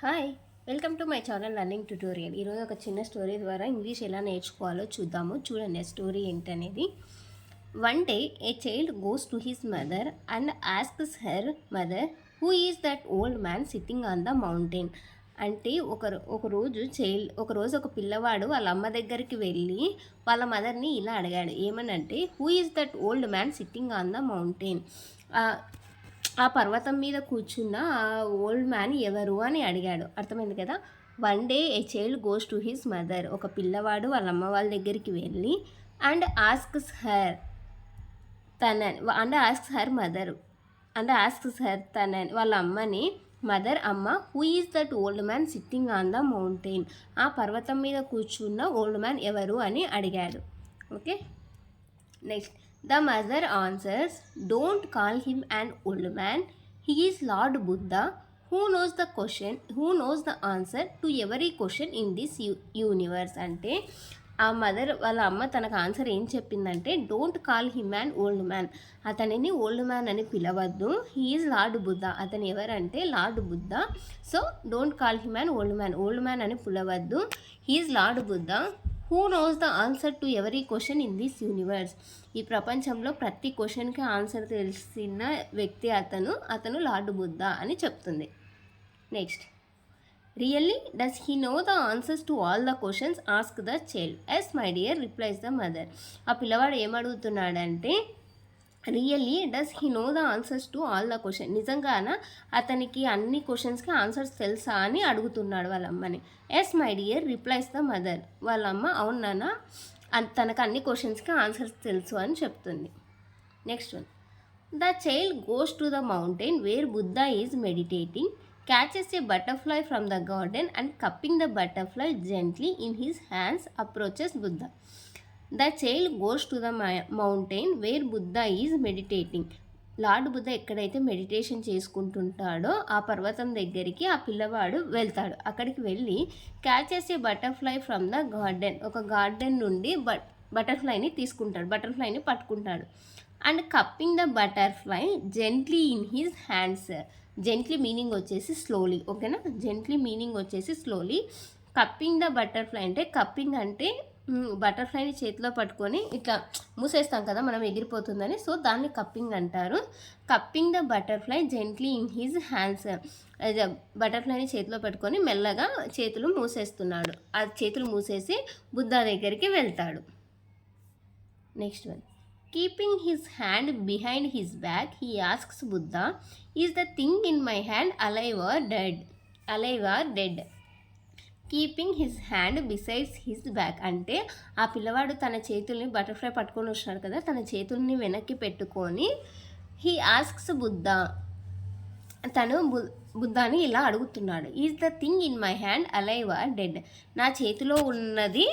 Hi, welcome to my channel learning tutorial. ఈరోజు ఒక చిన్న స్టోరీ ద్వారా ఇంగ్లీష్ ఎలా నేర్చుకోవాలో చూద్దాము. చూడండి ఆ స్టోరీ ఏంటనేది. One day a child goes to his mother and asks her mother who is that old man sitting on the mountain. అంటే ఒకరోజు ఒక పిల్లవాడు వాళ్ళ అమ్మ దగ్గరికి వెళ్ళి వాళ్ళ మదర్ని ఇలా అడిగాడు. ఏమనంటే, who is that old man sitting on the mountain. ఆ పర్వతం మీద కూర్చున్న ఆ ఓల్డ్ మ్యాన్ ఎవరు అని అడిగాడు. అర్థమైంది కదా. One day a child goes to his mother, ఒక పిల్లవాడు వాళ్ళ అమ్మ వాళ్ళ దగ్గరికి వెళ్ళి అండ్ ఆస్క్స్ హర్ మదర్ వాళ్ళ అమ్మని, మదర్ అమ్మ, who is that old man sitting on the mountain, ఆ పర్వతం మీద కూర్చున్న ఓల్డ్ మ్యాన్ ఎవరు అని అడిగాడు. Okay, next. The mother answers, don't call him an old man. He is Lord Buddha who knows the answer to every question in this universe. అంటే ఆ mother వాళ్ళ అమ్మ తనకు ఆన్సర్ ఏం చెప్పిందంటే, don't call him and old man, అతనిని old man అని పిలవద్దు. హీ ఈజ్ లార్డ్ బుద్ధ, అతను ఎవరంటే Lord Buddha. So don't call him and old man అని పిలవద్దు. He is Lord Buddha who knows the answer to every question in this universe. ఈ ప్రపంచంలో ప్రతి క్వశ్చన్కి ఆన్సర్ తెలిసిన వ్యక్తి అతను లార్డ్ బుద్ధ అని చెప్తుంది. Next. Really does he know the answers to all the questions ask the child. Yes my dear replies the mother. ఆ పిల్లవాడు ఏమడుగుతున్నాడంటే, really does he know the answers to all the question, నిజంగాన అతనికి అన్ని క్వశ్చన్స్కి answers తెలుసా అని అడుగుతున్నాడు వాళ్ళ అమ్మని. Yes my dear replies the mother. వాళ్ళ అమ్మ అవునా, తనకు అన్ని క్వశ్చన్స్కి ఆన్సర్స్ తెలుసు అని చెప్తుంది. Next one. The child goes to the mountain where Buddha is meditating, catches a butterfly from the garden and cupping the butterfly gently in his hands approaches Buddha. The child goes to the mountain where Buddha is meditating. Lord Buddha ఎక్కడైతే meditation చేసుకుంటుంటాడో ఆ పర్వతం దగ్గరికి ఆ పిల్లవాడు వెళ్తాడు. అక్కడికి వెళ్ళి catches a butterfly from the garden, ఒక గార్డెన్ నుండి బటర్ఫ్లైని పట్టుకుంటాడు. And cupping the butterfly gently in his hands. Gently meaning వచ్చేసి స్లోలీ. ఓకేనా, జెంట్లీ మీనింగ్ వచ్చేసి స్లోలీ. కప్పింగ్ ద బటర్ఫ్లై అంటే, కప్పింగ్ అంటే బటర్ఫ్లైని చేతిలో పట్టుకొని ఇట్లా మూసేస్తాం కదా మనం, ఎగిరిపోతుందని, సో దాన్ని కప్పింగ్ అంటారు. Cupping the butterfly gently in his hands. బటర్ఫ్లైని చేతిలో పట్టుకొని మెల్లగా చేతులు మూసేస్తున్నాడు. ఆ చేతులు మూసేసి బుద్ధ దగ్గరికి వెళ్తాడు. Next one. Keeping his hand behind his back he asks Buddha, is the thing in my hand alive or dead. Keeping his hand besides his back అంటే, ఆ పిల్లవాడు తన చేతుల్ని బటర్ఫ్లై పట్టుకొని వస్తున్నాడు కదా, తన చేతుల్ని వెనక్కి పెట్టుకొని హీ ఆస్క్స్ బుద్ధ, తను బుద్ధాని ఇలా అడుగుతున్నాడు. Is the thing in my hand alive or dead. నా చేతిలో ఉన్నది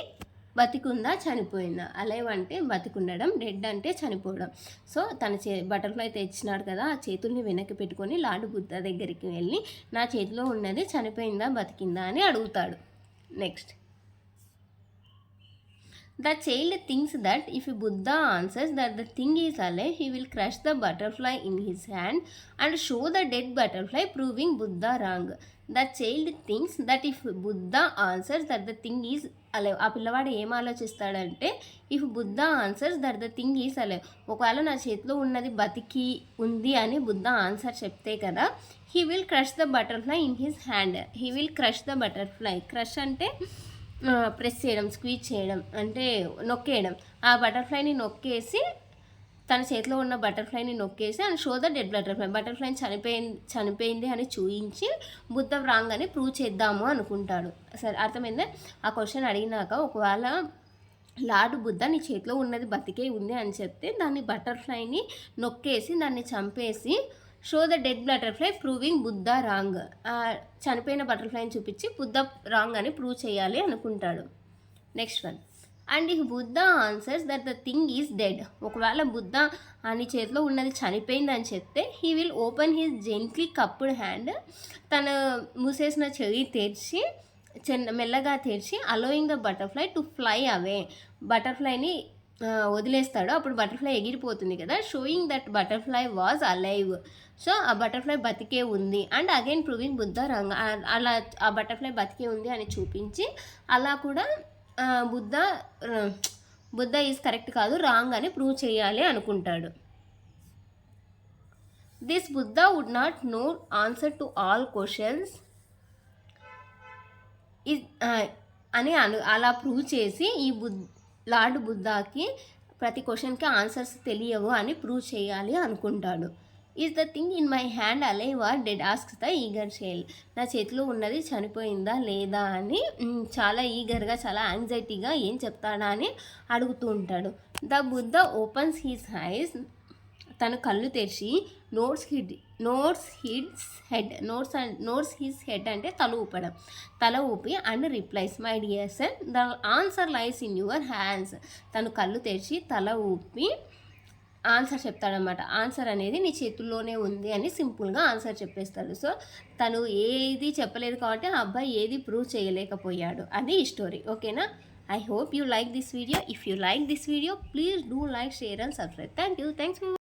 బతికుందా చనిపోయిందా. అలైవ్ అంటే బతికుండడం, డెడ్ అంటే చనిపోవడం. సో తన బటర్ఫ్లై తెచ్చినాడు కదా, ఆ చేతుల్ని వెనక్కి పెట్టుకొని లార్డ్ బుద్ధ దగ్గరికి వెళ్ళి నా చేతిలో ఉన్నది చనిపోయిందా బతికిందా అని అడుగుతాడు. Next. The child thinks that if Buddha answers that the thing is alive, he will crush the butterfly in his hand and show the dead butterfly, proving Buddha wrong. The child thinks that if Buddha answers that the thing is alive. ఆ పిల్లవాడు ఏం ఆలోచిస్తాడంటే, if Buddha answers that the thing is alive, ఒకవేళ నా చేతిలో ఉన్నది బతికి ఉంది అని బుద్ధ ఆన్సర్ చెప్తే కదా, he will crush the butterfly in his hand. He will crush the butterfly. Crush అంటే ప్రెస్ చేయడం, స్క్వీజ్ చేయడం అంటే నొక్కేయడం. ఆ బటర్ఫ్లైని నొక్కేసి, తన చేతిలో ఉన్న బటర్ఫ్లైని నొక్కేసి అండ్ షో ద డెడ్ బటర్ఫ్లైని చనిపోయింది అని చూపించి బుద్ధ రాంగ్ అని ప్రూవ్ చేద్దాము అనుకుంటాడు. సరే, అర్థమైందే. ఆ క్వశ్చన్ అడిగినాక ఒకవేళ లార్డ్ బుద్ధ నీ చేతిలో ఉన్నది బతికే ఉంది అని చెప్తే, దాన్ని బటర్ఫ్లైని నొక్కేసి దాన్ని చంపేసి show the dead butterfly proving Buddha wrong, చనిపోయిన బటర్ఫ్లైని చూపించి బుద్ధ రాంగ్ అని ప్రూవ్ చేయాలి అనుకుంటాడు. Next one. And if Buddha answers that the thing is dead, ఒకవేళ బుద్ధ అని చేతిలో ఉన్నది చనిపోయింది అని చెప్తే, he will open his gently cupped hand, తన మూసేసిన చెవి తెరిచి మెల్లగా తెరిచి allowing the butterfly to fly away, బటర్ఫ్లైని వదిలేస్తాడో అప్పుడు బటర్ఫ్లై ఎగిరిపోతుంది కదా, showing that butterfly was alive. So ఆ బటర్ఫ్లై బతికే ఉంది and again proving Buddha wrong. అలా ఆ బటర్ఫ్లై బతికే ఉంది అని చూపించి అలా కూడా బుద్ధ బుద్ధ ఈజ్ కరెక్ట్ కాదు, రాంగ్ అని ప్రూవ్ చేయాలి అనుకుంటాడు. This Buddha would not know answer to all questions అని అలా ప్రూవ్ చేసి ఈ లార్డ్ బుద్ధాకి ప్రతి క్వశ్చన్కి ఆన్సర్స్ తెలియవు అని ప్రూవ్ చేయాలి అనుకుంటాడు. Is the thing in my hand alive or dead asks the eager shale. నా చేతిలో ఉన్నది చనిపోయిందా లేదా అని చాలా ఈగర్గా, చాలా యాంగ్జైటీగా ఏం చెప్తాడా అని అడుగుతూ ఉంటాడు. The Buddha opens his eyes. తను కళ్ళు తెరిచి నోట్స్ హిస్ హెడ్ అంటే తల ఊపి and replies, my dear son the answer lies in your hands. తను కళ్ళు తెరిచి తల ఊపి ఆన్సర్ చెప్తాడనమాట. ఆన్సర్ అనేది నీ చేతుల్లోనే ఉంది అని సింపుల్గా ఆన్సర్ చెప్పేస్తాడు. సో తను ఏది చెప్పలేదు కాబట్టి ఆ అబ్బాయి ఏది ప్రూవ్ చేయలేకపోయాడు. అది ఈ స్టోరీ. ఓకేనా? I hope you like this video. If you like this video, please do like, share and subscribe. Thank you. Thanks for